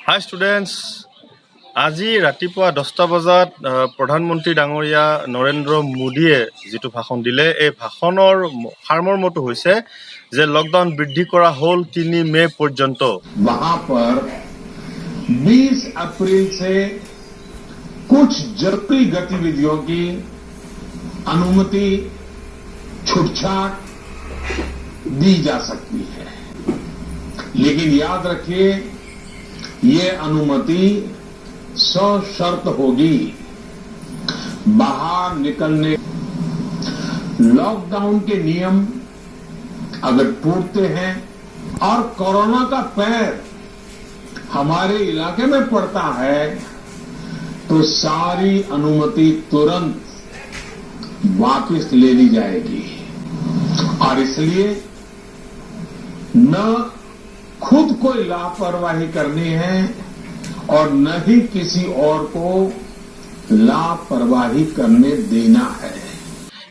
Hi students, আজি ৰাতিপুৱা 10টা বজাত প্ৰধানমন্ত্ৰী ডাঙৰীয়া নৰেন্দ্ৰ মোদীয়ে যেটো ভাষণ দিলে এই ভাষণৰ সাৰমৰ্মটো হৈছে যে লকডাউন বৃদ্ধি কৰা হল 3 মে পৰ্যন্ত। वहां पर 20 अप्रैल से कुछ जरूरी गतिविधियों की अनुमति छूटछाट दी जा सकती है, लेकिन याद रखिए ये अनुमति सशर्त होगी। बाहर निकलने लॉकडाउन के नियम अगर टूटते हैं और कोरोना का पैर हमारे इलाके में पड़ता है तो सारी अनुमति तुरंत वापस ले ली जाएगी। और इसलिए न खुद कोई लापरवाही करनी है और न ही किसी और को लापरवाही करने देना है।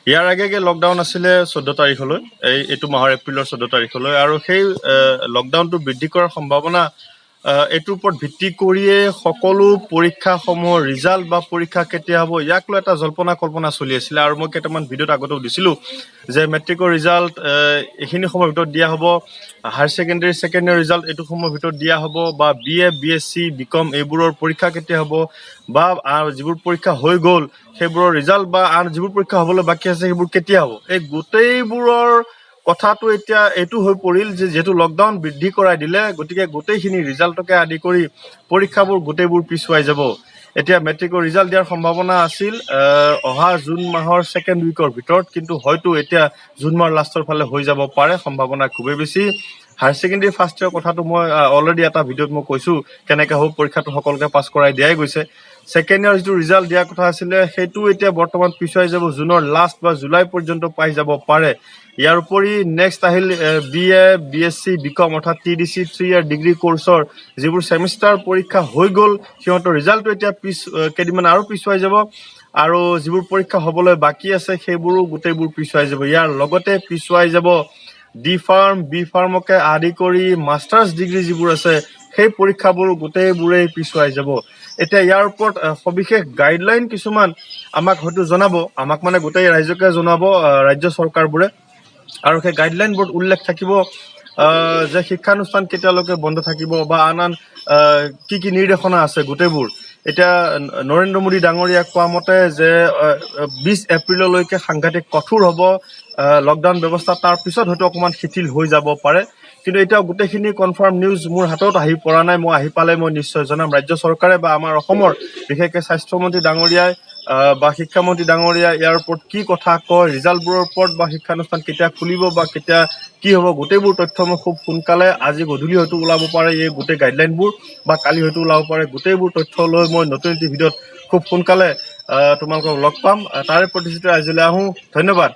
ইয়াৰ আগে লকডাউন আছিল 14 তাৰিখলৈ, এইটো মাহৰ এপ্ৰিলৰ 14 তাৰিখলৈ, আৰু সেই লকডাউনটো বৃদ্ধি কৰাৰ সম্ভাৱনা এটোৰ ওপৰত ভিত্তি কৰিয়ে সকলো পৰীক্ষাসমূহৰ ৰিজাল্ট বা পৰীক্ষা কেতিয়া হ'ব ইয়াক লৈ এটা জল্পনা কল্পনা চলি আছিল। আৰু মই কেইটামান ভিডিঅ'ত আগতেও দিছিলো যে মেট্ৰিকৰ ৰিজাল্ট এইখিনি সময়ৰ ভিতৰত দিয়া হ'ব, higher secondary second year result এইটো সময়ৰ ভিতৰত দিয়া হ'ব, বা BA BSc BCom এইবোৰৰ পৰীক্ষা কেতিয়া হ'ব, বা যিবোৰ পৰীক্ষা হৈ গ'ল সেইবোৰৰ ৰিজাল্ট বা আন যিবোৰ পৰীক্ষা হ'বলৈ বাকী আছে সেইবোৰ কেতিয়া হ'ব। এই গোটেইবোৰৰ কথাটো এতিয়া এইটো হৈ পৰিল যে যেহেতু লকডাউন বৃদ্ধি কৰাই দিলে গতিকে গোটেইখিনি ৰিজাল্টকে আদি কৰি পৰীক্ষাবোৰ গোটেইবোৰ পিছুৱাই যাব। এতিয়া মেট্ৰিকৰ ৰিজাল্ট দিয়াৰ সম্ভাৱনা আছিল অহা জুন মাহৰ ছেকেণ্ড উইকৰ ভিতৰত, কিন্তু হয়তো এতিয়া জুন মাহৰ লাষ্টৰ ফালে হৈ যাব পাৰে, সম্ভাৱনা খুবেই বেছি। হায়াৰ ছেকেণ্ডাৰী ফাৰ্ষ্ট ইয়াৰ কথাটো মই অলৰেডি এটা ভিডিঅ'ত মই কৈছো কেনেকৈ হ'ব, পৰীক্ষাটো সকলোকে পাছ কৰাই দিয়াই গৈছে। ছেকেণ্ড ইয়াৰ যিটো ৰিজাল্ট দিয়াৰ কথা আছিলে সেইটো এতিয়া বৰ্তমান পিছুৱাই যাব, জুনৰ লাষ্ট বা জুলাই পৰ্যন্ত পাই যাব পাৰে। ইয়াৰ উপৰি নেক্সট আহিল BA BSc BCom অৰ্থাৎ TDC 3 ইয়াৰ ডিগ্ৰী কোৰ্চৰ যিবোৰ ছেমিষ্টাৰ পৰীক্ষা হৈ গ'ল সিহঁতৰ ৰিজাল্টটো এতিয়া কেইদিনমান আৰু পিছুৱাই যাব, আৰু যিবোৰ পৰীক্ষা হ'বলৈ বাকী আছে সেইবোৰো গোটেইবোৰ পিছুৱাই যাব। ইয়াৰ লগতে পিছুৱাই যাব D.Pharm B.Pharmকে আদি কৰি মাষ্টাৰ্ছ ডিগ্ৰী যিবোৰ আছে সেই পৰীক্ষাবোৰ গোটেইবোৰেই পিছুৱাই যাব। এতিয়া ইয়াৰ ওপৰত সবিশেষ গাইডলাইন কিছুমান আমাক হয়তো জনাব, আমাক মানে গোটেই ৰাজ্যকে জনাব ৰাজ্য চৰকাৰবোৰে, আৰু সেই গাইডলাইনবোৰত উল্লেখ থাকিব যে শিক্ষানুষ্ঠান কেতিয়ালৈকে বন্ধ থাকিব বা আন কি কি নিৰ্দেশনা আছে গোটেইবোৰ। এতিয়া নৰেন্দ্ৰ মোদী ডাঙৰীয়াক কোৱা মতে যে 20 এপ্ৰিললৈকে সাংঘাতিক কঠোৰ হ'ব লকডাউন ব্যৱস্থা, তাৰ পিছত হয়তো অকণমান শিথিল হৈ যাব পাৰে। কিন্তু এতিয়া গোটেইখিনি কনফাৰ্ম নিউজ মোৰ হাতত আহি পৰা নাই, মই আহি পালে মই নিশ্চয় জনাম। ৰাজ্য চৰকাৰে বা আমাৰ অসমৰ বিশেষকৈ স্বাস্থ্যমন্ত্ৰী ডাঙৰীয়াই বা শিক্ষামন্ত্ৰী ডাঙৰীয়া ইয়াৰ ওপৰত কি কথা কয়, ৰিজাল্টবোৰৰ ওপৰত বা শিক্ষানুষ্ঠান কেতিয়া খুলিব বা কেতিয়া কি হ'ব, গোটেইবোৰ তথ্য মই খুব সোনকালে আজি গধূলি হয়তো ওলাব পাৰে এই গোটেই গাইডলাইনবোৰ, বা কালি হয়তো ওলাব পাৰে। গোটেইবোৰ তথ্য লৈ মই নতুন এটি ভিডিঅ'ত খুব সোনকালে তোমালোকক লগ পাম। তাৰে প্ৰতিশ্ৰুতি আজিলৈ আহোঁ, ধন্যবাদ।